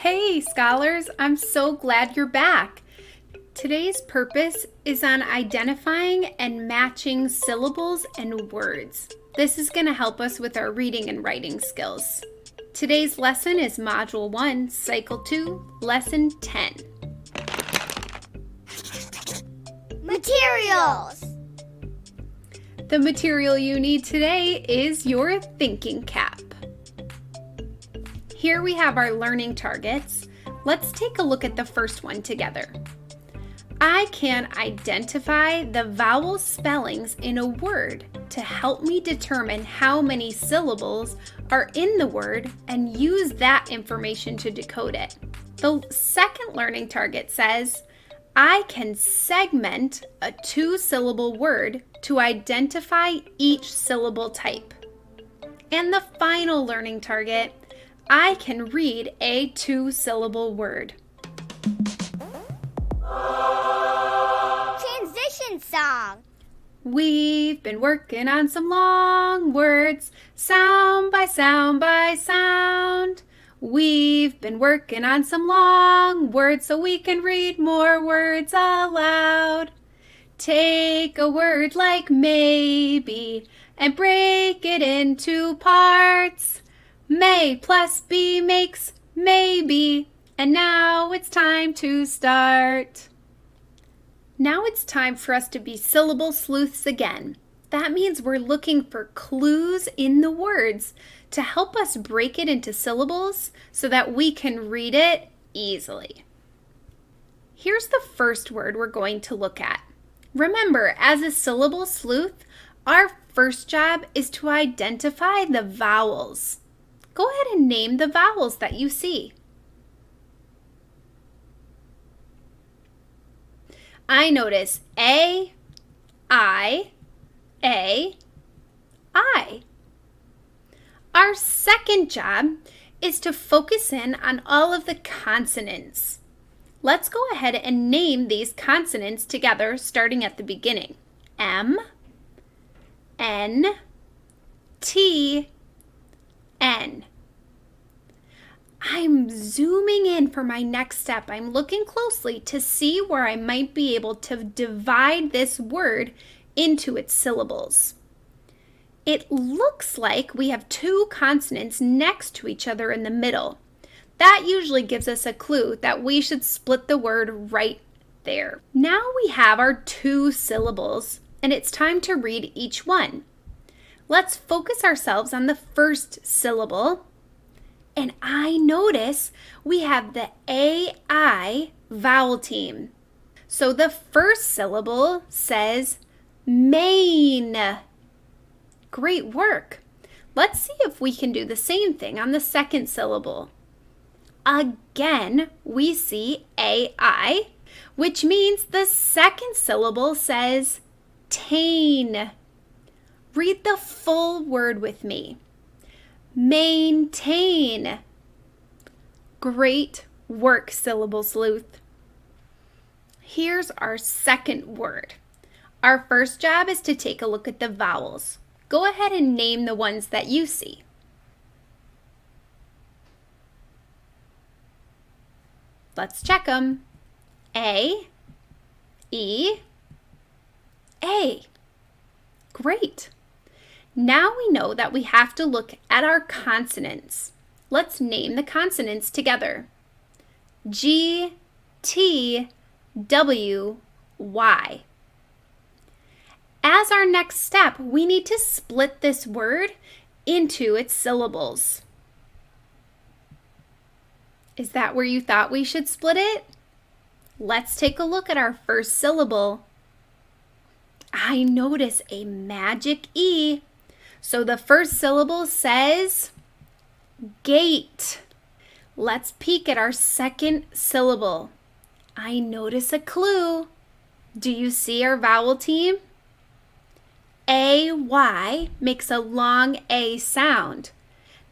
Hey, scholars, I'm so glad you're back. Today's purpose is on identifying and matching syllables and words. This is going to help us with our reading and writing skills. Today's lesson is Module 1, Cycle 2, Lesson 10. Materials! The material you need today is your thinking cap. Here we have our learning targets. Let's take a look at the first one together. I can identify the vowel spellings in a word to help me determine how many syllables are in the word and use that information to decode it. The second learning target says, I can segment a two-syllable word to identify each syllable type. And the final learning target, I can read a two-syllable word. Transition song. We've been working on some long words, sound by sound by sound. We've been working on some long words so we can read more words aloud. Take a word like maybe and break it into parts. May plus be makes maybe, and now it's time to start. Now it's time for us to be syllable sleuths again. That means we're looking for clues in the words to help us break it into syllables so that we can read it easily. Here's the first word we're going to look at. Remember, as a syllable sleuth, our first job is to identify the vowels. Go ahead and name the vowels that you see. I notice A, I, A, I. Our second job is to focus in on all of the consonants. Let's go ahead and name these consonants together starting at the beginning. M, N, T, N. I'm zooming in for my next step. I'm looking closely to see where I might be able to divide this word into its syllables. It looks like we have two consonants next to each other in the middle. That usually gives us a clue that we should split the word right there. Now we have our two syllables, and it's time to read each one. Let's focus ourselves on the first syllable. And I notice we have the AI vowel team. So the first syllable says main. Great work. Let's see if we can do the same thing on the second syllable. Again, we see AI, which means the second syllable says tain. Read the full word with me. Maintain. Great work, syllable sleuth. Here's our second word. Our first job is to take a look at the vowels. Go ahead and name the ones that you see. Let's check them. A, E, A. Great. Now we know that we have to look at our consonants. Let's name the consonants together. G, T, W, Y. As our next step, we need to split this word into its syllables. Is that where you thought we should split it? Let's take a look at our first syllable. I notice a magic E. So the first syllable says gate. Let's peek at our second syllable. I notice a clue. Do you see our vowel team? A-Y makes a long A sound.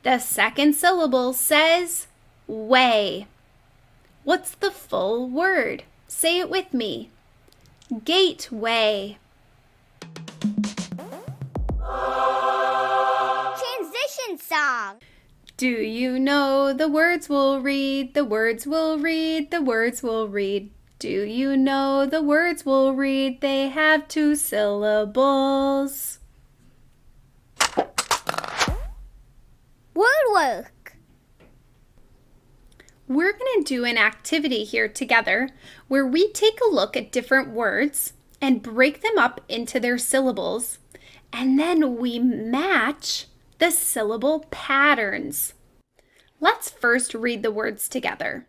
The second syllable says way. What's the full word? Say it with me. Gateway. Transition song. Do you know the words we'll read? The words we'll read, the words we'll read. Do you know the words we'll read? They have 2 syllables. Word work. We're going to do an activity here together where we take a look at different words and break them up into their syllables, and then we match the syllable patterns. Let's first read the words together.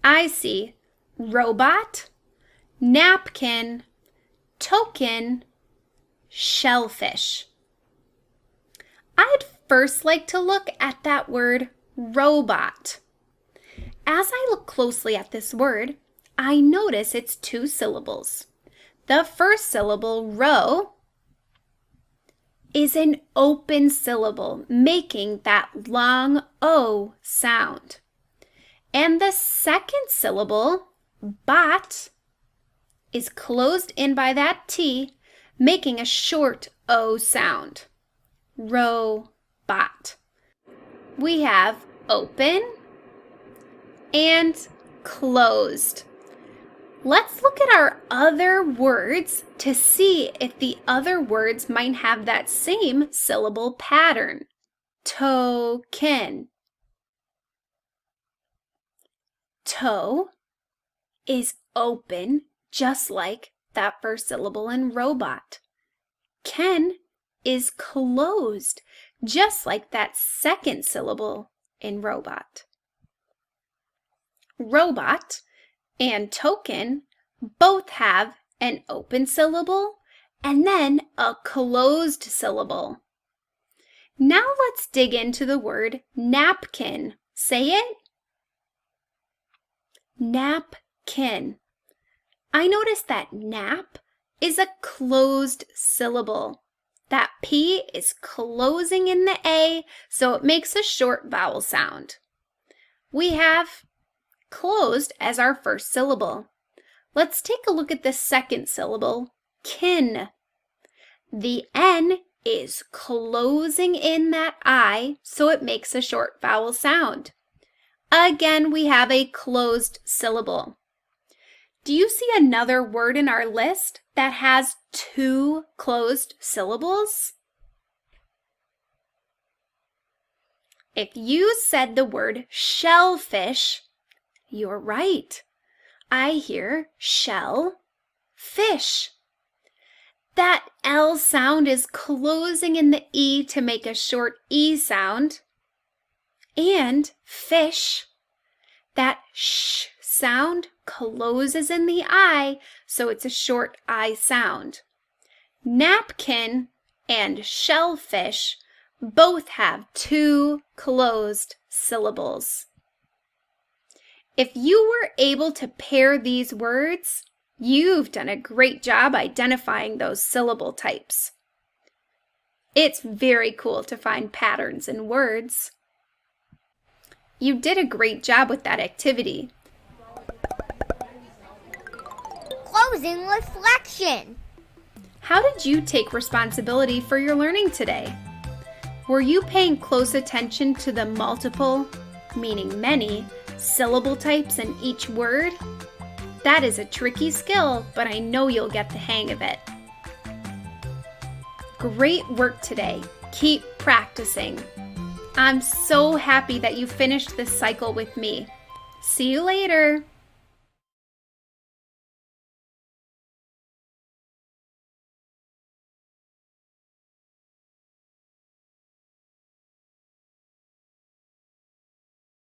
I see robot, napkin, token, shellfish. I'd first like to look at that word robot. As I look closely at this word, I notice it's 2 syllables. The first syllable, ro, is an open syllable, making that long O sound. And the second syllable, bot, is closed in by that T, making a short O sound. Robot. We have open and closed. Let's look at our other words to see if the other words might have that same syllable pattern. Token. Toe is open, just like that first syllable in robot. Ken is closed, just like that second syllable in robot. Robot and token both have an open syllable and then a closed syllable. Now let's dig into the word napkin. Say it. Napkin. I notice that nap is a closed syllable. That P is closing in the A, so it makes a short vowel sound. We have closed as our first syllable. Let's take a look at the second syllable, kin. The N is closing in that I, so it makes a short vowel sound. Again, we have a closed syllable. Do you see another word in our list that has 2 closed syllables? If you said the word shellfish, you're right. I hear shell, fish. That L sound is closing in the E to make a short E sound. And fish, that sh sound closes in the I, so it's a short I sound. Napkin and shellfish both have 2 closed syllables. If you were able to pair these words, you've done a great job identifying those syllable types. It's very cool to find patterns in words. You did a great job with that activity. Closing reflection. How did you take responsibility for your learning today? Were you paying close attention to the multiple, meaning many, syllable types in each word? That is a tricky skill, but I know you'll get the hang of it. Great work today. Keep practicing. I'm so happy that you finished this cycle with me. See you later.